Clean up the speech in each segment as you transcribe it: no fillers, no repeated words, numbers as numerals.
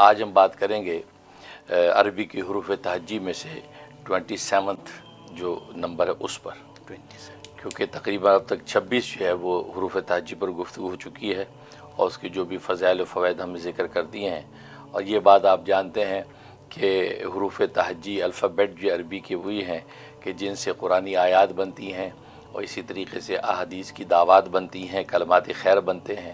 آج ہم بات کریں گے عربی کی حروف تہجی میں سے 27 جو نمبر ہے اس پر، کیونکہ تقریباً اب تک 26 جو ہے وہ حروف تہجی پر گفتگو ہو چکی ہے اور اس کی جو بھی فضائل و فوائد ہم نے ذکر کر دیے ہیں. اور یہ بات آپ جانتے ہیں کہ حروف تہجی الفابیٹ جو عربی کے وہی ہیں کہ جن سے قرآنی آیات بنتی ہیں اور اسی طریقے سے احادیث کی دعوات بنتی ہیں، کلمات خیر بنتے ہیں.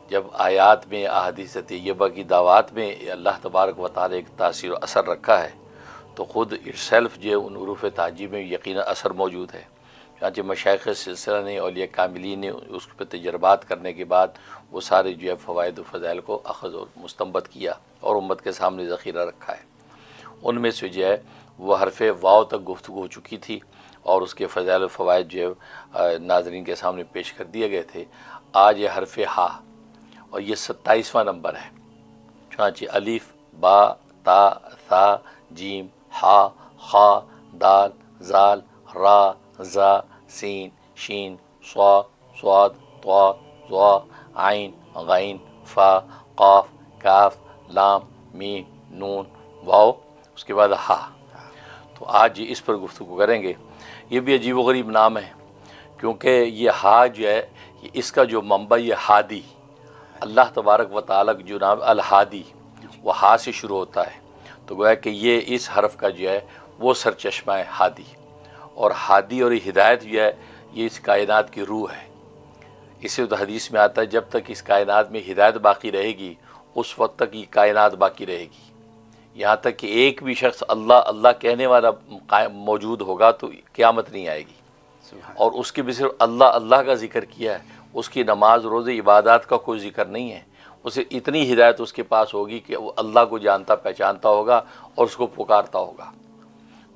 جب آیات میں احادیث طیبہ کی دعوات میں اللہ تبارک و تعالی ایک تاثیر و اثر رکھا ہے تو خود سیلف جو ان حروف تہجی میں یقینا اثر موجود ہے. چنانچہ مشائخ سلسلہ نے، اولیاء کاملین نے اس پہ تجربات کرنے کے بعد وہ سارے جو ہے فوائد و فضائل کو اخذ اور مستنبط کیا اور امت کے سامنے ذخیرہ رکھا ہے. ان میں سے جو ہے وہ حرف واو تک گفتگو ہو چکی تھی اور اس کے فضائل و فوائد جو ہے ناظرین کے سامنے پیش کر دیے گئے تھے. آج یہ حرف ہا اور یہ 27واں نمبر ہے. چنانچہ الف، با، تا، ثا، جیم، ہا، خا، دال، زال، را، زا، سین، شین، صا، صاد، طا، ظا، عین، غین، فا، قاف، کاف، لام، میم، نون، واو، اس کے بعد ہا. تو آج اس پر گفتگو کریں گے. یہ بھی عجیب و غریب نام ہے کیونکہ یہ ہا جو ہے اس کا جو منبع یہ ہادی، اللہ تبارک و تعالیٰ جو نام الہادی وہ ہا سے شروع ہوتا ہے. تو گویا کہ یہ اس حرف کا جو ہے وہ سرچشمہ ہے ہادی. اور ہادی اور ہدایت جو ہے یہ اس کائنات کی روح ہے. اسے تو حدیث میں آتا ہے جب تک اس کائنات میں ہدایت باقی رہے گی اس وقت تک یہ کائنات باقی رہے گی. یہاں تک کہ ایک بھی شخص اللہ اللہ کہنے والا موجود ہوگا تو قیامت نہیں آئے گی. اور اس کے بھی صرف اللہ اللہ کا ذکر کیا ہے، اس کی نماز روزے عبادات کا کوئی ذکر نہیں ہے. اسے اتنی ہدایت اس کے پاس ہوگی کہ وہ اللہ کو جانتا پہچانتا ہوگا اور اس کو پکارتا ہوگا.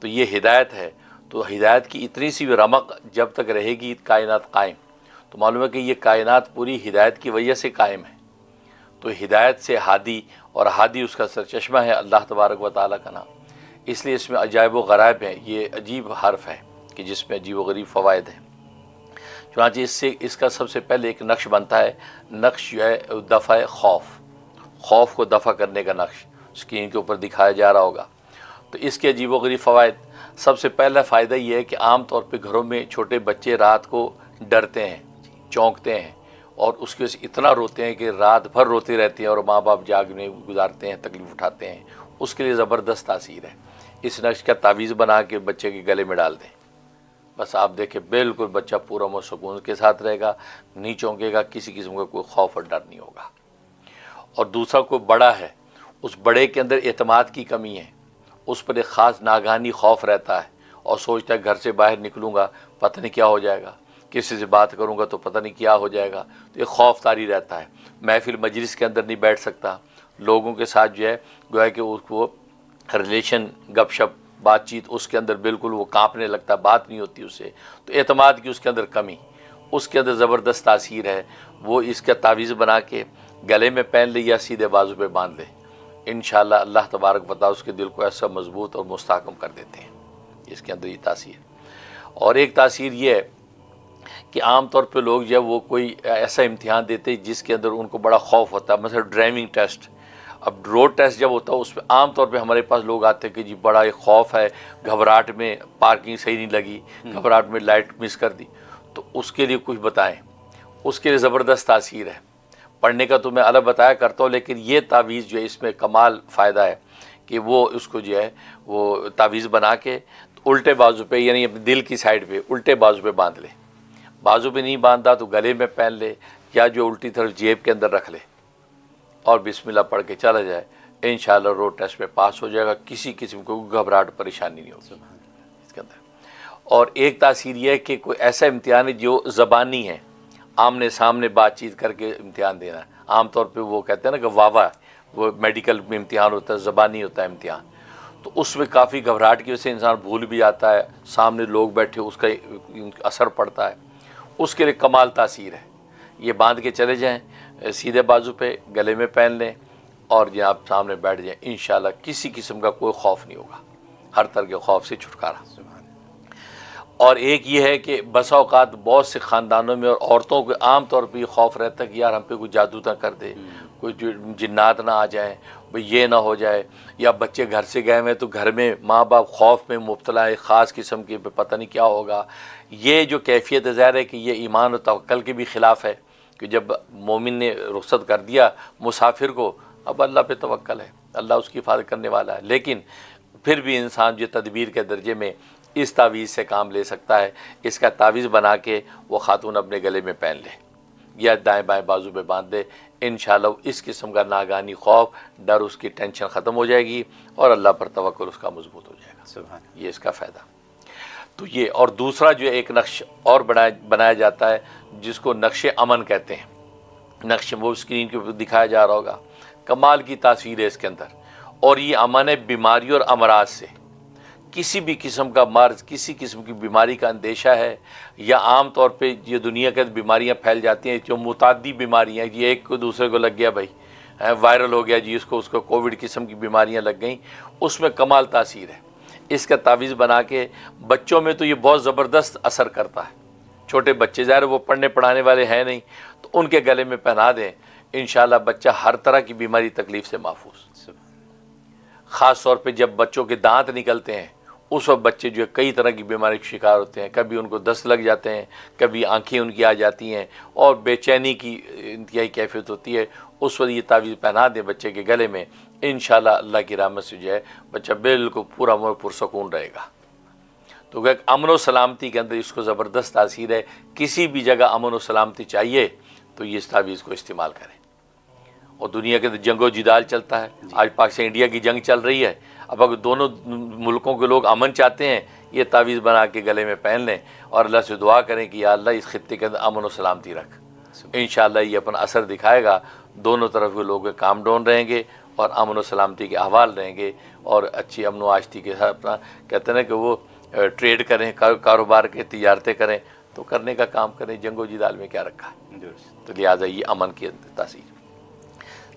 تو یہ ہدایت ہے. تو ہدایت کی اتنی سی رمق جب تک رہے گی کائنات قائم. تو معلوم ہے کہ یہ کائنات پوری ہدایت کی وجہ سے قائم ہے. تو ہدایت سے ہادی، اور ہادی اس کا سرچشمہ ہے اللہ تبارک و تعالیٰ کا نام. اس لیے اس میں عجائب و غرائب ہیں. یہ عجیب حرف ہے کہ جس میں عجیب و غریب فوائد ہیں. چنانچہ اس کا سب سے پہلے ایک نقش بنتا ہے. نقش جو ہے دفع خوف کو دفع کرنے کا نقش اسکرین کے اوپر دکھایا جا رہا ہوگا. تو اس کے عجیب و غریب فوائد، سب سے پہلا فائدہ یہ ہے کہ عام طور پہ گھروں میں چھوٹے بچے رات کو ڈرتے ہیں، چونکتے ہیں اور اس کی وجہ سے اتنا روتے ہیں کہ رات بھر روتے رہتے ہیں اور ماں باپ جاگنے گزارتے ہیں، تکلیف اٹھاتے ہیں. اس کے لیے زبردست تاثیر ہے. اس نقش کا تعویذ بنا کے بچے کے گلے میں ڈال دیں، بس آپ دیکھیں بالکل بچہ پورا سکون کے ساتھ رہے گا، نہیں چونکے گا، کسی قسم کا کوئی خوف اور ڈر نہیں ہوگا. اور دوسرا کوئی بڑا ہے، اس بڑے کے اندر اعتماد کی کمی ہے، اس پر ایک خاص ناگہانی خوف رہتا ہے اور سوچتا ہے گھر سے باہر نکلوں گا پتہ نہیں کیا ہو جائے گا، کسی سے بات کروں گا تو پتہ نہیں کیا ہو جائے گا. تو ایک خوف طاری رہتا ہے. محفل مجلس کے اندر نہیں بیٹھ سکتا، لوگوں کے ساتھ جو ہے گویا کہ اس کو ریلیشن گپ شپ بات چیت اس کے اندر بالکل وہ کانپنے لگتا، بات نہیں ہوتی اس سے. تو اعتماد کی اس کے اندر کمی، اس کے اندر زبردست تاثیر ہے. وہ اس کا تعویذ بنا کے گلے میں پہن لے یا سیدھے بازو پہ باندھ لے، انشاءاللہ اللہ تبارک و تعالی اس کے دل کو ایسا مضبوط اور مستحکم کر دیتے ہیں. اس کے اندر یہ تاثیر. اور ایک تاثیر یہ ہے کہ عام طور پہ لوگ جب وہ کوئی ایسا امتحان دیتے جس کے اندر ان کو بڑا خوف ہوتا ہے، مثلا ڈرائیونگ ٹیسٹ. اب روڈ ٹیسٹ جب ہوتا ہے اس پہ عام طور پہ ہمارے پاس لوگ آتے ہیں کہ جی بڑا ایک خوف ہے، گھبراہٹ میں پارکنگ صحیح نہیں لگی، گھبراہٹ میں لائٹ مس کر دی. تو اس کے لیے کچھ بتائیں. اس کے لیے زبردست تاثیر ہے. پڑھنے کا تو میں الگ بتایا کرتا ہوں، لیکن یہ تعویذ جو ہے اس میں کمال فائدہ ہے کہ وہ اس کو جو ہے وہ تعویذ بنا کے الٹے بازو پہ، یعنی اپنے دل کی سائڈ پہ الٹے بازو پہ باندھ لے. بازو پہ نہیں باندھا تو گلے میں پہن لے یا جو الٹی طرف جیب کے اندر رکھ لے اور بسم اللہ پڑھ کے چلا جائے. انشاءاللہ روڈ ٹیسٹ پہ پاس ہو جائے گا، کسی قسم کو گھبراہٹ پریشانی نہیں ہوگی اس کے اندر. اور ایک تاثیر یہ ہے کہ کوئی ایسا امتحان ہے جو زبانی ہے، آمنے سامنے بات چیت کر کے امتحان دینا ہے. عام طور پہ وہ کہتے ہیں نا کہ واوا، وہ میڈیکل میں امتحان ہوتا ہے، زبانی ہوتا ہے امتحان. تو اس میں کافی گھبراہٹ کی وجہ سے انسان بھول بھی جاتا ہے، سامنے لوگ بیٹھے اس کا اثر پڑتا ہے. اس کے لیے کمال تاثیر ہے. یہ باندھ کے چلے جائیں سیدھے بازو پہ، گلے میں پہن لیں اور جب آپ سامنے بیٹھ جائیں انشاءاللہ کسی قسم کا کوئی خوف نہیں ہوگا، ہر طرح کے خوف سے چھٹکارا. اور ایک یہ ہے کہ بسا اوقات بہت سے خاندانوں میں اور عورتوں کو عام طور پہ یہ خوف رہتا ہے کہ یار ہم پہ کوئی جادو نہ کر دے، کوئی جنات نہ آ جائیں، بھئی یہ نہ ہو جائے، یا بچے گھر سے گئے ہوئے تو گھر میں ماں باپ خوف میں مبتلا ہے خاص قسم کی، پتہ نہیں کیا ہوگا. یہ جو کیفیت ہے ظاہر ہے کہ یہ ایمان و توکل کے بھی خلاف ہے کہ جب مومن نے رخصت کر دیا مسافر کو، اب اللہ پہ توکل ہے، اللہ اس کی حفاظت کرنے والا ہے. لیکن پھر بھی انسان جو تدبیر کے درجے میں اس تعویذ سے کام لے سکتا ہے، اس کا تعویذ بنا کے وہ خاتون اپنے گلے میں پہن لے یا دائیں بائیں بازو پہ باندھ دے، انشاءاللہ اس قسم کا ناگہانی خوف، ڈر، اس کی ٹینشن ختم ہو جائے گی اور اللہ پر توکل اس کا مضبوط ہو جائے گا. سبحان. یہ اس کا فائدہ. تو یہ، اور دوسرا جو ایک نقش اور بنایا جاتا ہے جس کو نقش امن کہتے ہیں. نقش وہ اسکرین کے اوپر دکھایا جا رہا ہوگا، کمال کی تاثیر ہے اس کے اندر. اور یہ امن ہے بیماری اور امراض سے. کسی بھی قسم کا مرض، کسی قسم کی بیماری کا اندیشہ ہے، یا عام طور پہ یہ دنیا کے بیماریاں پھیل جاتی ہیں جو متعدی بیماریاں، یہ ایک کو دوسرے کو لگ گیا بھائی، وائرل ہو گیا جی، اس کو کووڈ قسم کی بیماریاں لگ گئیں، اس میں کمال تاثیر ہے. اس کا تعویذ بنا کے بچوں میں تو یہ بہت زبردست اثر کرتا ہے. چھوٹے بچے ظاہر وہ پڑھنے پڑھانے والے ہیں نہیں، تو ان کے گلے میں پہنا دیں، انشاءاللہ بچہ ہر طرح کی بیماری تکلیف سے محفوظ. خاص طور پہ جب بچوں کے دانت نکلتے ہیں اس وقت بچے جو ہے کئی طرح کی بیماری کا شکار ہوتے ہیں. کبھی ان کو دست لگ جاتے ہیں، کبھی آنکھیں ان کی آ جاتی ہیں اور بے چینی کی انتہائی کیفیت ہوتی ہے. اس وقت یہ تعویذ پہنا دیں بچے کے گلے میں، انشاءاللہ اللہ کی رحمت سے جو ہے بچہ بالکل پورا پرسکون رہے گا. تو کہ امن و سلامتی کے اندر اس کو زبردست تاثیر ہے. کسی بھی جگہ امن و سلامتی چاہیے تو یہ اس تعویذ کو استعمال کریں. اور دنیا کے اندر جنگ و جدال چلتا ہے، آج پاکستان انڈیا کی جنگ چل رہی ہے. اب اگر دونوں ملکوں کے لوگ امن چاہتے ہیں، یہ تعویذ بنا کے گلے میں پہن لیں اور اللہ سے دعا کریں کہ یا اللہ اس خطے کے اندر امن و سلامتی رکھ. انشاءاللہ یہ اپنا اثر دکھائے گا. دونوں طرف کے لوگ کام ڈون رہیں گے اور امن و سلامتی کے احوال رہیں گے، اور اچھی امن و آشتی کے ساتھ اپنا کہتے ہیں کہ وہ ٹریڈ کریں، کاروبار کے تجارتیں کریں، تو کرنے کا کام کریں. جنگ و جدال میں کیا رکھا ہے؟ تو لہٰذا یہ امن کی تاثیر.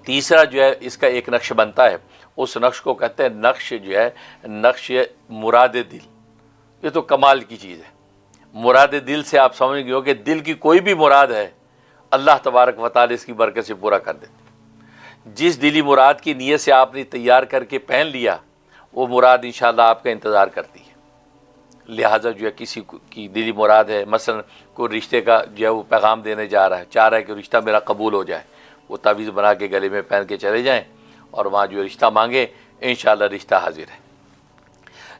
تیسرا جو ہے اس کا ایک نقش بنتا ہے، اس نقش کو کہتے ہیں نقش جو ہے نقش مراد دل. یہ تو کمال کی چیز ہے. مراد دل سے آپ سمجھ گئے ہو کہ دل کی کوئی بھی مراد ہے اللہ تبارک و تعالی اس کی برکت سے پورا کر دیتے. جس دلی مراد کی نیت سے آپ نے تیار کر کے پہن لیا، وہ مراد انشاءاللہ آپ کا انتظار کرتی ہے. لہٰذا جو ہے کسی کی دلی مراد ہے، مثلا کوئی رشتے کا جو ہے وہ پیغام دینے جا رہا ہے، چاہ رہا ہے کہ رشتہ میرا قبول ہو جائے، وہ تعویذ بنا کے گلے میں پہن کے چلے جائیں اور وہاں جو رشتہ مانگے، انشاءاللہ رشتہ حاضر ہے.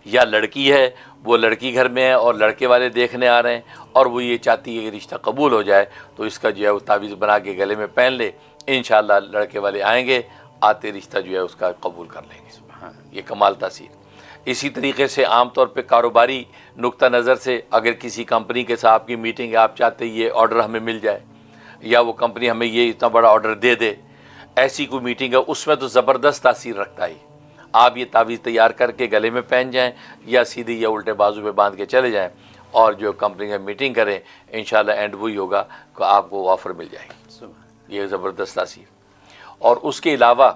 یا لڑکی ہے، وہ لڑکی گھر میں ہے اور لڑکے والے دیکھنے آ رہے ہیں اور وہ یہ چاہتی ہے کہ رشتہ قبول ہو جائے، تو اس کا جو ہے وہ تعویذ بنا کے گلے میں پہن لے، انشاءاللہ لڑکے والے آئیں گے، آتے رشتہ جو ہے اس کا قبول کر لیں گے. یہ کمال تاثیر. اسی طریقے سے عام طور پہ کاروباری نقطہ نظر سے اگر کسی کمپنی کے ساتھ آپ کی میٹنگ ہے، آپ چاہتے ہیں یہ آرڈر ہمیں مل جائے یا وہ کمپنی ہمیں یہ اتنا بڑا آرڈر دے دے، ایسی کوئی میٹنگ ہے، اس میں تو زبردست تاثیر رکھتا ہے. آپ یہ تعویذ تیار کر کے گلے میں پہن جائیں یا سیدھی یا الٹے بازو پہ باندھ کے چلے جائیں اور جو کمپنی میں میٹنگ کریں، انشاءاللہ اینڈ وہی ہوگا کہ آپ کو آفر مل جائے گی. یہ زبردست تاثیر. اور اس کے علاوہ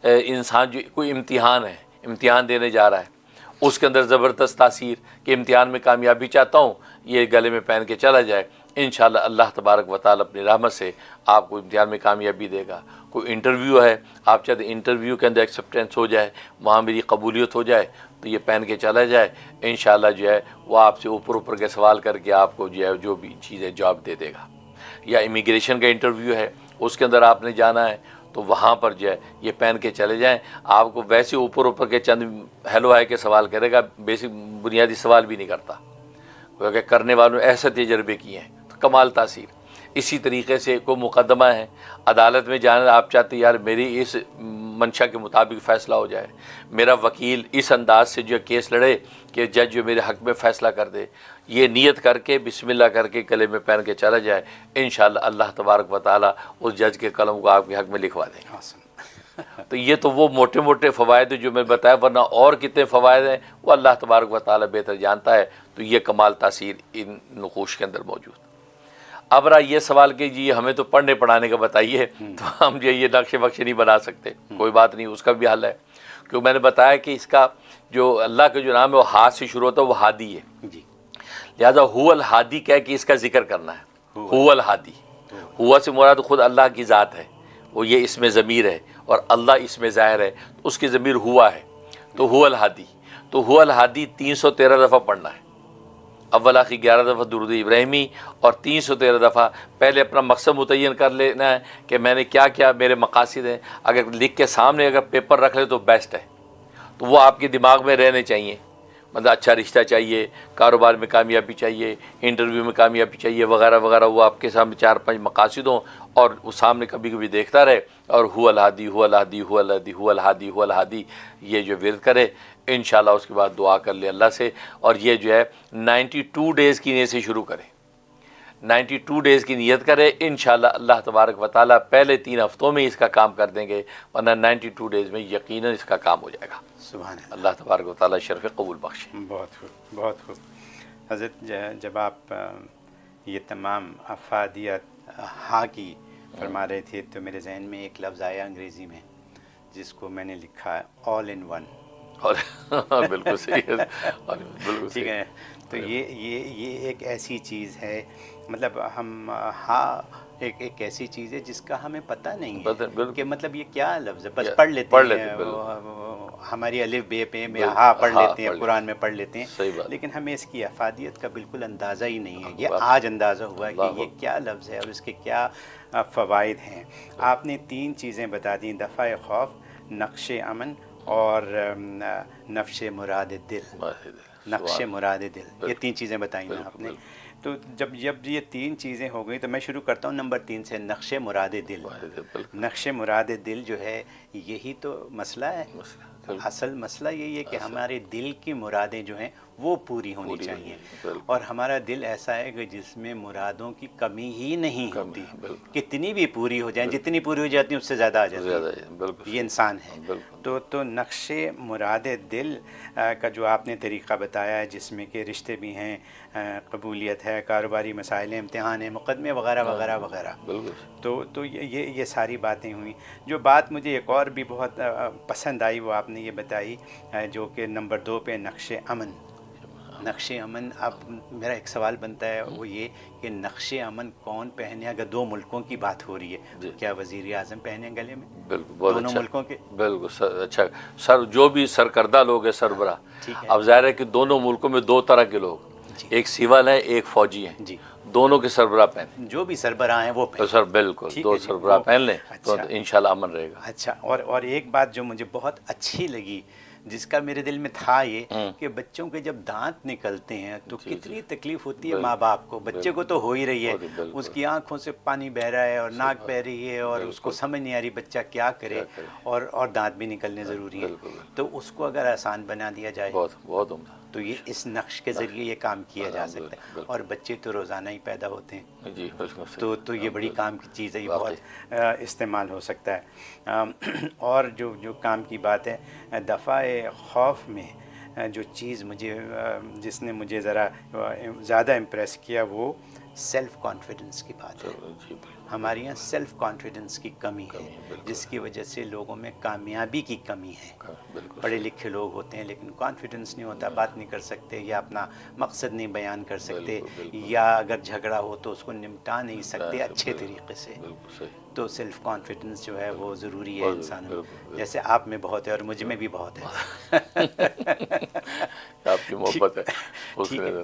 انسان جو کوئی امتحان ہے، امتحان دینے جا رہا ہے، اس کے اندر زبردست تاثیر کہ امتحان میں کامیابی چاہتا ہوں، یہ گلے میں پہن کے چلا جائے، انشاءاللہ اللہ تبارک و تعالی اپنی رحمت سے آپ کو امتحان میں کامیابی دے گا. کوئی انٹرویو ہے، آپ چاہتے ہیں انٹرویو کے اندر ایکسیپٹنس ہو جائے، وہاں میری قبولیت ہو جائے، تو یہ پہن کے چلا جائے، انشاءاللہ جو ہے وہ آپ سے اوپر کے سوال کر کے آپ کو جو ہے جو بھی چیز ہے جاب دے دے گا. یا امیگریشن کا انٹرویو ہے، اس کے اندر آپ نے جانا ہے، تو وہاں پر جو ہے یہ پہن کے چلے جائیں. آپ کو ویسے اوپر کے چند ہیلو ہائی کے سوال کرے گا، بیسک بنیادی سوال بھی نہیں کرتا، کیونکہ کرنے والوں نے ایسے تجربے کیے ہیں. تو کمال تاثیر. اسی طریقے سے کوئی مقدمہ ہے، عدالت میں جانا، آپ چاہتے یار میری اس منشا کے مطابق فیصلہ ہو جائے، میرا وکیل اس انداز سے جو کیس لڑے کہ جج جو میرے حق میں فیصلہ کر دے، یہ نیت کر کے بسم اللہ کر کے گلے میں پہن کے چلا جائے، انشاءاللہ اللہ تبارک و تعالی اس جج کے قلم کو آپ کے حق میں لکھوا دیں گے. تو یہ تو وہ موٹے موٹے فوائد جو میں بتایا، ورنہ اور کتنے فوائد ہیں وہ اللہ تبارک و تعالی بہتر جانتا ہے. تو یہ کمال تاثیر ان نقوش کے اندر موجود. اب رہا یہ سوال کہ جی ہمیں تو پڑھنے پڑھانے کا بتائیے، تو ہم جو یہ نقشے وقشے نہیں بنا سکتے. کوئی بات نہیں، اس کا بھی حل ہے. کیونکہ میں نے بتایا کہ اس کا جو اللہ کا جو نام ہے وہ ہاتھ سے شروع ہوتا ہے، وہ ہادی ہے. لہٰذا هو الہادی کہہ کے اس کا ذکر کرنا ہے. هو الہادی، ہوا سے مراد خود اللہ کی ذات ہے، وہ یہ اس میں ضمیر ہے اور اللہ اس میں ظاہر ہے، اس کی ضمیر ہوا ہے، تو ہوا الہادی، تو ہوا الہادی 313 دفعہ پڑھنا ہے، اول آخر 11 دفعہ درود ابراہیمی اور 313 دفعہ پہلے اپنا مقصد متعین کر لینا ہے کہ میں نے کیا کیا میرے مقاصد ہیں، اگر لکھ کے سامنے اگر پیپر رکھ لے تو بیسٹ ہے، تو وہ آپ کے دماغ میں رہنے چاہیے، مطلب اچھا رشتہ چاہیے، کاروبار میں کامیابی چاہیے، انٹرویو میں کامیابی چاہیے، وغیرہ وغیرہ، وہ آپ کے سامنے 4-5 مقاصد ہوں اور وہ سامنے کبھی کبھی دیکھتا رہے، اور ہو الہادی ہو الہادی ہو الہادی ہو الہادی ہو الہادی یہ جو ورد کرے انشاءاللہ، اس کے بعد دعا کر لے اللہ سے، اور یہ جو ہے 92 ڈیز کی نیت سے شروع کرے، 92 ڈیز کی نیت کرے، انشاءاللہ اللہ تبارک و تعالیٰ پہلے 3 ہفتوں میں اس کا کام کر دیں گے، ورنہ 92 ڈیز میں یقیناً اس کا کام ہو جائے گا۔ سبحان اللہ، اللہ تبارک و تعالیٰ شرف قبول بخشے۔ بہت خوب، بہت خوب۔ حضرت جب آپ یہ تمام افادیت ہاں کی فرما رہے تھے تو میرے ذہن میں ایک لفظ آیا انگریزی میں جس کو میں نے لکھا ہے آل ان ون۔ اور بالکل صحیح ہے، بالکل ٹھیک ہے، تو یہ ایک ایسی چیز ہے، مطلب ہم ہاں ایک ایسی چیز ہے جس کا ہمیں پتہ نہیں ہے کہ مطلب یہ کیا لفظ ہے، بس پڑھ لیتے ہیں، ہماری الف بے پہ میں ہاں پڑھ لیتے ہیں، قرآن میں پڑھ لیتے ہیں، لیکن ہمیں اس کی افادیت کا بالکل اندازہ ہی نہیں ہے۔ یہ آج اندازہ ہوا ہے کہ یہ کیا لفظ ہے اور اس کے کیا فوائد ہیں۔ آپ نے 3 چیزیں بتا دیں، دفع خوف، نقش امن اور نفش مراد دل، نقش مراد دل، یہ 3 چیزیں بتائیں نا آپ نے۔ تو جب یہ 3 چیزیں ہو گئی تو میں شروع کرتا ہوں نمبر 3 سے، نقش مراد دل۔ نقش مراد دل جو ہے یہی تو مسئلہ ہے، اصل مسئلہ یہی ہے کہ ہمارے دل کی مرادیں جو ہیں وہ پوری ہونی چاہیے، اور ہمارا دل ایسا ہے کہ جس میں مرادوں کی کمی ہی نہیں ہوتی، کتنی بھی پوری ہو جائیں، جتنی پوری ہو جاتی ہیں اس سے زیادہ آ جاتی ہے، یہ انسان ہے۔ تو نقش مراد دل کا جو آپ نے طریقہ بتایا ہے، جس میں کہ رشتے بھی ہیں، قبولیت ہے، کاروباری مسائل ہیں، امتحان ہیں، مقدمے وغیرہ وغیرہ وغیرہ، تو یہ ساری باتیں ہوئیں۔ جو بات مجھے ایک اور بھی بہت پسند آئی وہ آپ نے یہ بتائی، جو کہ نمبر 2 پہ نقش امن۔ نقش امن، اب میرا ایک سوال بنتا ہے وہ یہ کہ نقش امن کون پہنے؟ اگر 2 ملکوں کی بات ہو رہی ہے کیا وزیر اعظم پہنے گلے میں؟ بالکل، بہت دونوں اچھا، ملکوں کے؟ بالکل اچھا، جو بھی سرکردہ لوگ ہیں، سربراہ، اب ظاہر ہے کہ دونوں ملکوں میں 2 طرح کے لوگ، ایک سول ہیں ایک فوجی ہیں، جی، دونوں کے سربراہ پہنے، جو بھی سربراہ ہیں وہ پہنے، سر بالکل 2 سربراہ پہن لیں تو انشاءاللہ امن رہے گا۔ اچھا، اور ایک بات جو مجھے بہت اچھی لگی، جس کا میرے دل میں تھا یہ کہ بچوں کے جب دانت نکلتے ہیں تو کتنی تکلیف ہوتی ہے ماں باپ کو، بچے کو تو ہو ہی رہی ہے، اس کی آنکھوں سے پانی بہہ رہا ہے اور ناک بہہ رہی ہے اور اس کو سمجھ نہیں آ رہی بچہ کیا کرے، اور دانت بھی نکلنے ضروری ہے، تو اس کو اگر آسان بنا دیا جائے بہت عمدہ، تو یہ اس نقش کے ذریعے یہ کام کیا جا سکتا ہے، اور بچے تو روزانہ ہی پیدا ہوتے ہیں، جی تو یہ بڑی کام کی چیز ہے، یہ بہت استعمال ہو سکتا ہے۔ اور جو کام کی بات ہے، دفع خوف میں جو چیز جس نے مجھے ذرا زیادہ امپریس کیا وہ سیلف کانفیڈنس کی بات ہے۔ ہمارے یہاں سیلف کانفیڈنس کی کمی ہے، جس کی وجہ سے لوگوں میں کامیابی کی کمی ہے۔ پڑھے لکھے لوگ ہوتے ہیں لیکن کانفیڈنس نہیں ہوتا، بات نہیں کر سکتے، یا اپنا مقصد نہیں بیان کر سکتے، یا اگر جھگڑا ہو تو اس کو نمٹا نہیں سکتے اچھے طریقے سے۔ تو سیلف کانفیڈنس جو ہے وہ ضروری ہے انسان میں، جیسے آپ میں بہت ہے اور مجھ میں بھی بہت ہے، آپ کی محبت ہے،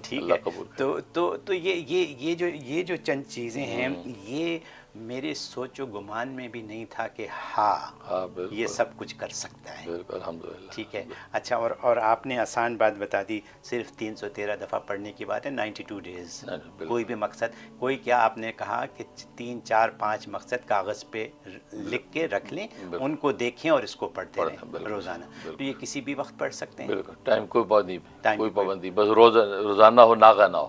ٹھیک ہے۔ تو یہ جو چند چیزیں ہیں، یہ میرے سوچ و گمان میں بھی نہیں تھا کہ ہاں یہ سب کچھ کر سکتا ہے، الحمدللہ، ٹھیک ہے۔ اچھا، اور آپ نے آسان بات بتا دی، صرف 313 دفعہ پڑھنے کی بات ہے، 92 ڈیز، کوئی بھی مقصد، کوئی کیا آپ نے کہا کہ 3 4 5 مقصد کاغذ پہ لکھ کے رکھ لیں، ان کو دیکھیں اور اس کو پڑھتے رہیں روزانہ، تو یہ کسی بھی وقت پڑھ سکتے ہیں؟ بالکل، ٹائم کوئی پابندی، بس روزانہ ہو، ناغہ نہ ہو،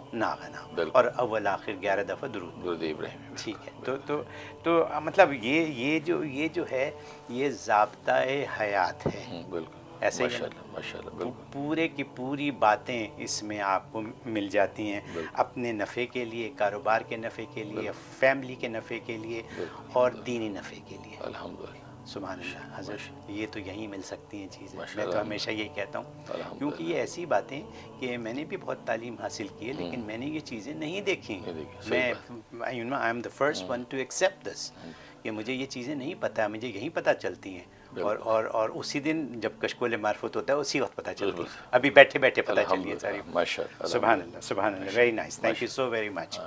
اور اول آخر 11 دفعہ درود ابراہیم، ٹھیک ہے۔ تو مطلب یہ جو ہے یہ ضابطۂ حیات ہے، بالکل، ایسے ہی ماشاءاللہ، بالکل، پورے کی پوری باتیں اس میں آپ کو مل جاتی ہیں، اپنے نفع کے لیے، کاروبار کے نفع کے لیے، فیملی کے نفع کے لیے، اور دینی نفع کے لیے۔ الحمدللہ، سبحان اللہ حضرت، یہ تو یہیں مل سکتی ہیں چیزیں، میں تو ہمیشہ یہی کہتا ہوں، کیونکہ یہ ایسی باتیں کہ میں نے بھی بہت تعلیم حاصل کی ہے لیکن میں نے یہ چیزیں نہیں دیکھی، میں I am the first one to accept this, کہ مجھے یہ چیزیں نہیں پتہ، مجھے یہیں پتہ چلتی ہیں، اور اسی دن جب کشکول معرفت ہوتا ہے اسی وقت پتہ چلتی ہے، ابھی بیٹھے بیٹھے پتہ چلی ہے ساری. ماشاء اللہ. سبحان اللہ، سبحان اللہ، very nice, thank you so very much.